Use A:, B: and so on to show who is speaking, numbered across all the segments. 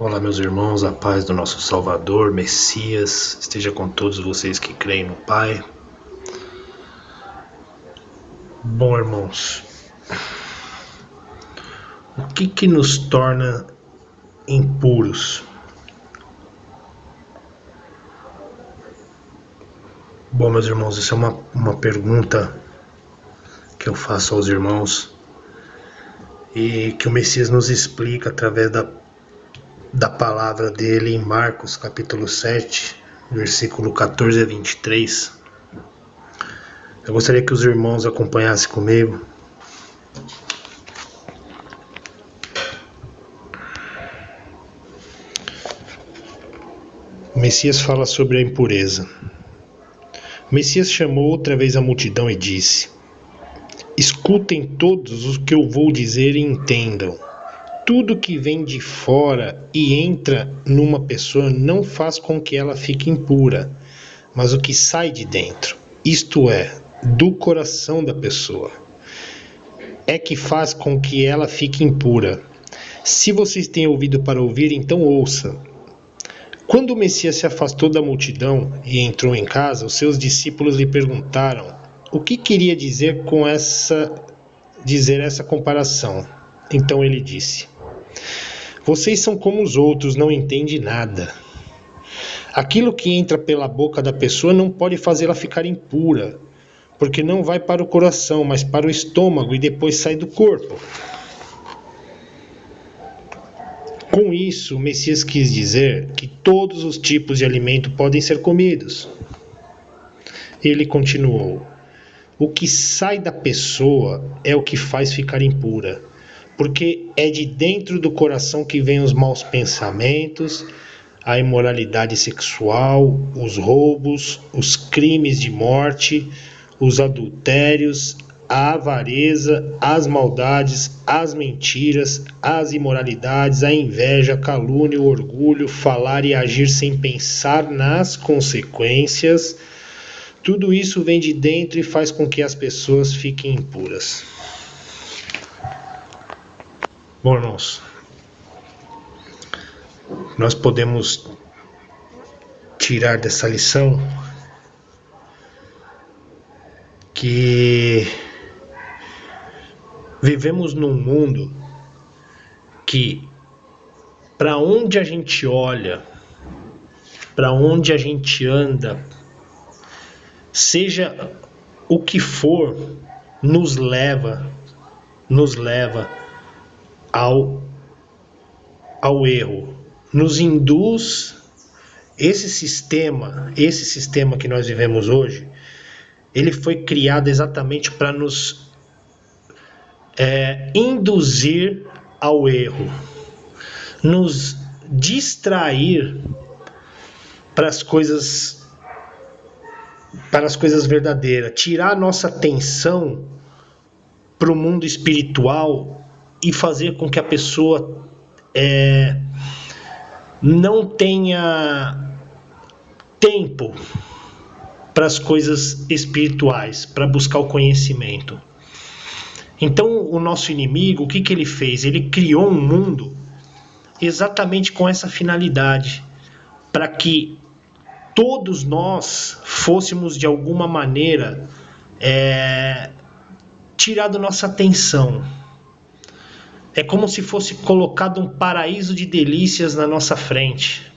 A: Olá, meus irmãos, a paz do nosso Salvador, Messias, esteja com todos vocês que creem no Pai. Bom, irmãos, o que nos torna impuros? Bom, meus irmãos, isso é uma pergunta que eu faço aos irmãos e que o Messias nos explica através da palavra dele em Marcos capítulo 7, versículo 14 a 23. Eu gostaria que os irmãos acompanhassem comigo. O Messias fala sobre a impureza. O Messias chamou outra vez a multidão e disse: escutem todos o que eu vou dizer e entendam. Tudo que vem de fora e entra numa pessoa não faz com que ela fique impura, mas o que sai de dentro, isto é, do coração da pessoa, é que faz com que ela fique impura. Se vocês têm ouvido para ouvir, então ouça. Quando o Messias se afastou da multidão e entrou em casa, os seus discípulos lhe perguntaram o que queria dizer com essa comparação. Então ele disse: vocês são como os outros, não entendem nada. Aquilo que entra pela boca da pessoa não pode fazê-la ficar impura, porque não vai para o coração, mas para o estômago e depois sai do corpo. Com isso, o Messias quis dizer que todos os tipos de alimento podem ser comidos. Ele continuou: o que sai da pessoa é o que faz ficar impura, porque é de dentro do coração que vêm os maus pensamentos, a imoralidade sexual, os roubos, os crimes de morte, os adultérios, a avareza, as maldades, as mentiras, as imoralidades, a inveja, a calúnia, o orgulho, falar e agir sem pensar nas consequências. Tudo isso vem de dentro e faz com que as pessoas fiquem impuras. Bom, irmãos, nós podemos tirar dessa lição que vivemos num mundo que, para onde a gente olha, para onde a gente anda, seja o que for, nos leva ao erro, nos induz. Esse sistema que nós vivemos hoje, ele foi criado exatamente para nos induzir ao erro, nos distrair para as coisas verdadeiras, tirar nossa atenção para o mundo espiritual e fazer com que a pessoa não tenha tempo para as coisas espirituais, para buscar o conhecimento. Então o nosso inimigo, o que ele fez? Ele criou um mundo exatamente com essa finalidade, para que todos nós fôssemos de alguma maneira tirado nossa atenção. É como se fosse colocado um paraíso de delícias na nossa frente.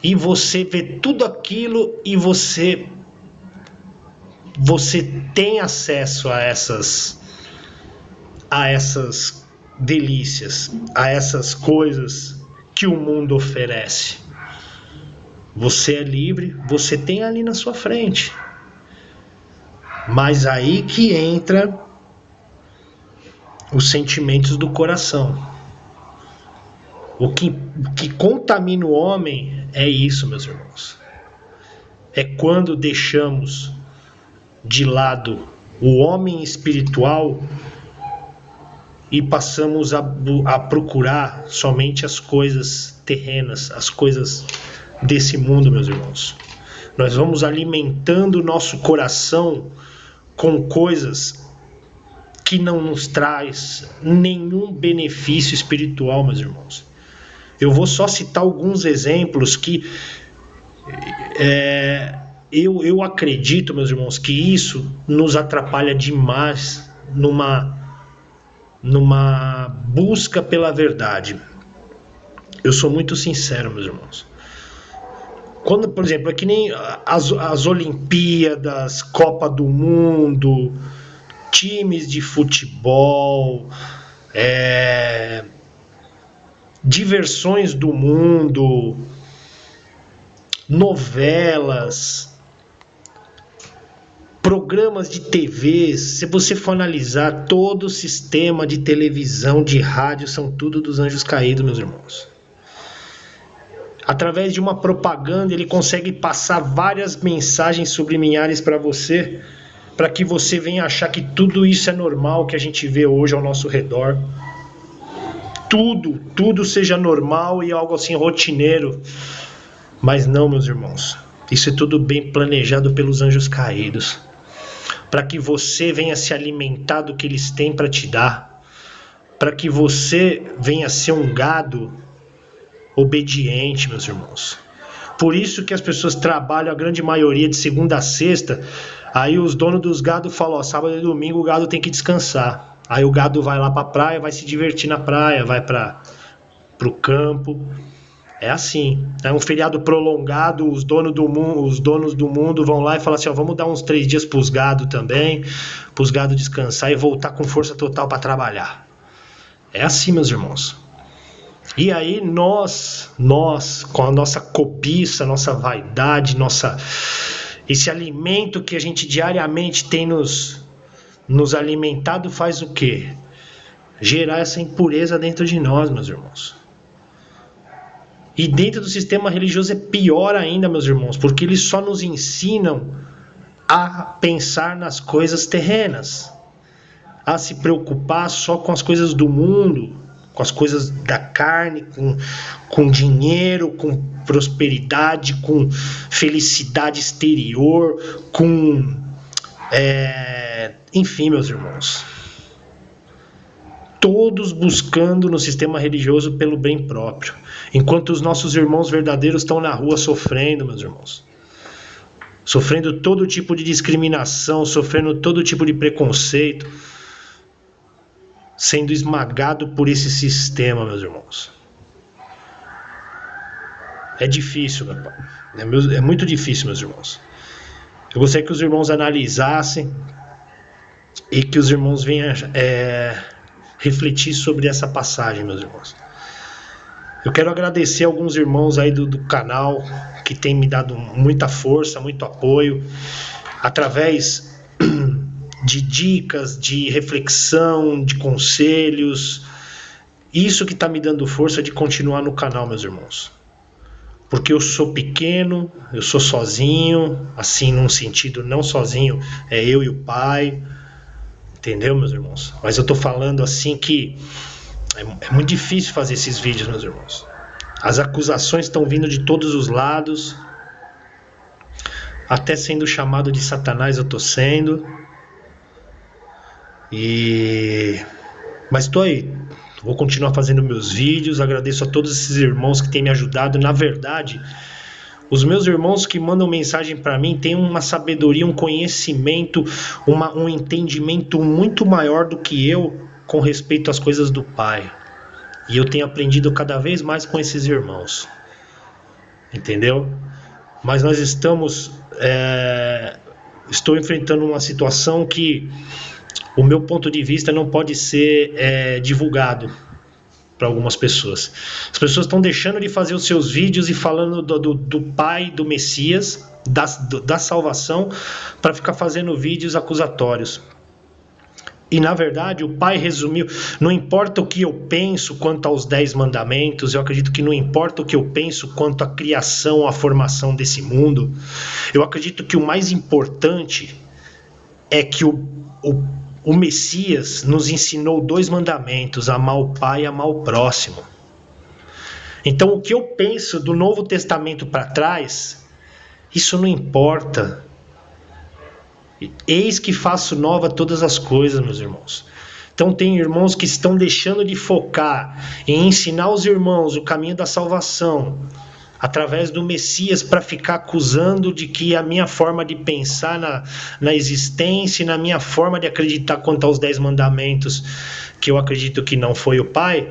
A: E você vê tudo aquilo e você tem acesso a essas delícias, a essas coisas que o mundo oferece. Você é livre, você tem ali na sua frente. Mas aí que entra os sentimentos do coração. O que contamina o homem é isso, meus irmãos. É quando deixamos de lado o homem espiritual e passamos a procurar somente as coisas terrenas, as coisas desse mundo, meus irmãos. Nós vamos alimentando o nosso coração com coisas que não nos traz nenhum benefício espiritual, meus irmãos. Eu vou só citar alguns exemplos que eu acredito, meus irmãos, que isso nos atrapalha demais numa busca pela verdade. Eu sou muito sincero, meus irmãos. Quando, por exemplo, é que nem as Olimpíadas, Copa do Mundo, times de futebol, diversões do mundo, novelas, programas de TV. Se você for analisar, todo o sistema de televisão, de rádio, são tudo dos anjos caídos, meus irmãos. Através de uma propaganda, ele consegue passar várias mensagens subliminares para você, para que você venha achar que tudo isso é normal, que a gente vê hoje ao nosso redor. Tudo seja normal e algo assim rotineiro. Mas não, meus irmãos. Isso é tudo bem planejado pelos anjos caídos, para que você venha se alimentar do que eles têm para te dar, para que você venha ser um gado obediente, meus irmãos. Por isso que as pessoas trabalham, a grande maioria, de segunda a sexta. Aí os donos dos gados falam, ó, sábado e domingo o gado tem que descansar. Aí o gado vai lá pra praia, vai se divertir na praia, vai pro campo. É assim. É um feriado prolongado, os donos do mundo vão lá e falam assim, ó, vamos dar uns 3 dias pros gados também, pros gados descansar e voltar com força total para trabalhar. É assim, meus irmãos. E aí nós, com a nossa cobiça, nossa vaidade, esse alimento que a gente diariamente tem nos alimentado, faz o quê? Gerar essa impureza dentro de nós, meus irmãos. E dentro do sistema religioso é pior ainda, meus irmãos, porque eles só nos ensinam a pensar nas coisas terrenas, a se preocupar só com as coisas do mundo, com as coisas da carne, com dinheiro, com prosperidade, com felicidade exterior, enfim, meus irmãos. Todos buscando no sistema religioso pelo bem próprio, enquanto os nossos irmãos verdadeiros estão na rua sofrendo, meus irmãos. Sofrendo todo tipo de discriminação, sofrendo todo tipo de preconceito, sendo esmagado por esse sistema, meus irmãos. É difícil, meu pai. É muito difícil, meus irmãos. Eu gostaria que os irmãos analisassem e que os irmãos venham refletir sobre essa passagem, meus irmãos. Eu quero agradecer alguns irmãos aí do canal que têm me dado muita força, muito apoio, através de dicas, de reflexão, de conselhos. Isso que está me dando força de continuar no canal, meus irmãos. Porque eu sou pequeno, eu sou sozinho, assim, num sentido, não sozinho, é eu e o Pai. Entendeu, meus irmãos? Mas eu tô falando assim que é muito difícil fazer esses vídeos, meus irmãos. As acusações estão vindo de todos os lados. Até sendo chamado de Satanás eu tô sendo. Mas tô aí. Vou continuar fazendo meus vídeos. Agradeço a todos esses irmãos que têm me ajudado. Na verdade, os meus irmãos que mandam mensagem para mim têm uma sabedoria, um conhecimento, um entendimento muito maior do que eu com respeito às coisas do Pai. E eu tenho aprendido cada vez mais com esses irmãos. Entendeu? Mas nós estou enfrentando uma situação que o meu ponto de vista não pode ser divulgado para algumas pessoas. As pessoas estão deixando de fazer os seus vídeos e falando do Pai, do Messias, da salvação, para ficar fazendo vídeos acusatórios. E na verdade o Pai resumiu, não importa o que eu penso quanto aos 10 mandamentos, eu acredito que não importa o que eu penso quanto à criação, à formação desse mundo, eu acredito que o mais importante é que o Messias nos ensinou 2 mandamentos, amar o Pai e amar o próximo. Então o que eu penso do Novo Testamento para trás, isso não importa. Eis que faço nova todas as coisas, meus irmãos. Então tem irmãos que estão deixando de focar em ensinar os irmãos o caminho da salvação através do Messias para ficar acusando de que a minha forma de pensar na existência e na minha forma de acreditar quanto aos 10 mandamentos, que eu acredito que não foi o Pai,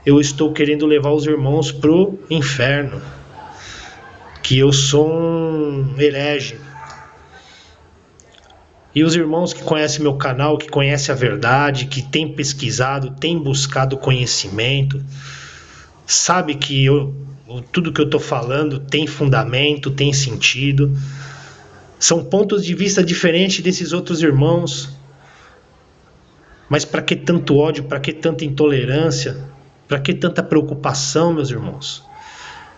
A: eu estou querendo levar os irmãos pro inferno, que eu sou um herege. E os irmãos que conhecem meu canal, que conhecem a verdade, que têm pesquisado, têm buscado conhecimento, sabe que tudo que eu estou falando tem fundamento, tem sentido. São pontos de vista diferentes desses outros irmãos. Mas para que tanto ódio, para que tanta intolerância, para que tanta preocupação, meus irmãos?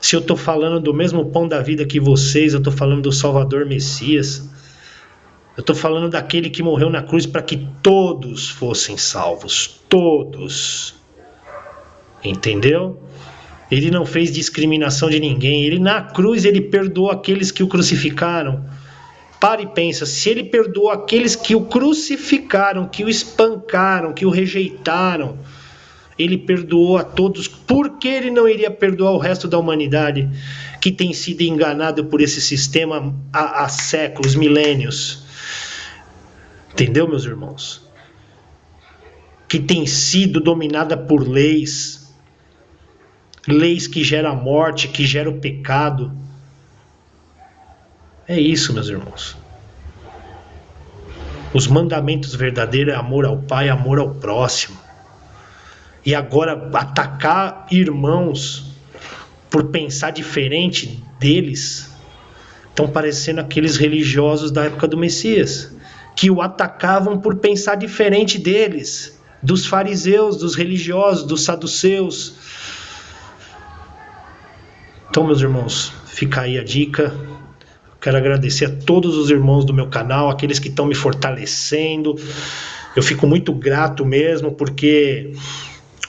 A: Se eu estou falando do mesmo pão da vida que vocês, eu estou falando do Salvador Messias. Eu estou falando daquele que morreu na cruz para que todos fossem salvos. Todos. Entendeu? Ele não fez discriminação de ninguém. Ele na cruz ele perdoou aqueles que o crucificaram. Para e pensa, se ele perdoou aqueles que o crucificaram, que o espancaram, que o rejeitaram, ele perdoou a todos, por que ele não iria perdoar o resto da humanidade que tem sido enganado por esse sistema há séculos, milênios? Entendeu, meus irmãos? Que tem sido dominada por leis que geram a morte, que geram o pecado. É isso, meus irmãos. Os mandamentos verdadeiros é amor ao Pai, amor ao próximo. E agora atacar irmãos por pensar diferente deles, estão parecendo aqueles religiosos da época do Messias, que o atacavam por pensar diferente deles, dos fariseus, dos religiosos, dos saduceus. Então, meus irmãos, fica aí a dica. Quero agradecer a todos os irmãos do meu canal, aqueles que estão me fortalecendo. Eu fico muito grato mesmo, porque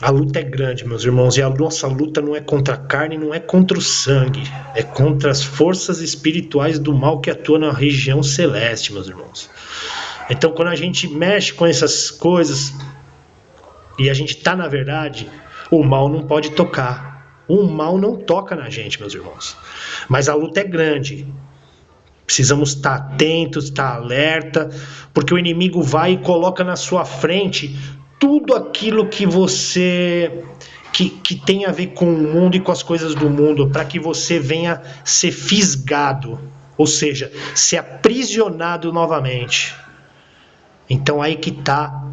A: a luta é grande, meus irmãos, e a nossa luta não é contra a carne, não é contra o sangue, é contra as forças espirituais do mal que atuam na região celeste, meus irmãos. Então, quando a gente mexe com essas coisas e a gente está na verdade, o mal não pode tocar. O mal não toca na gente, meus irmãos. Mas a luta é grande. Precisamos estar atentos, estar alerta, porque o inimigo vai e coloca na sua frente tudo aquilo que você que tem a ver com o mundo e com as coisas do mundo, para que você venha ser fisgado, ou seja, ser aprisionado novamente. Então aí que está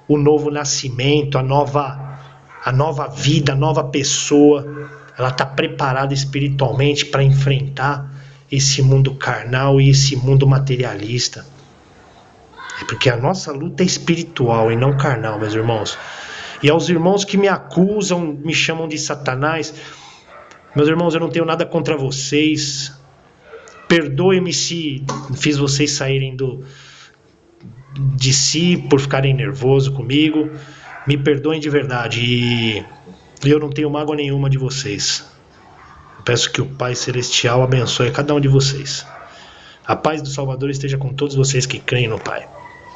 A: o novo nascimento, a nova vida, a nova pessoa. Ela está preparada espiritualmente para enfrentar esse mundo carnal e esse mundo materialista. É porque a nossa luta é espiritual e não carnal, meus irmãos. E aos irmãos que me acusam, me chamam de Satanás, meus irmãos, eu não tenho nada contra vocês. Perdoe-me se fiz vocês saírem de si por ficarem nervosos comigo. Me perdoem de verdade. E eu não tenho mágoa nenhuma de vocês. Eu peço que o Pai Celestial abençoe cada um de vocês. A paz do Salvador esteja com todos vocês que creem no Pai.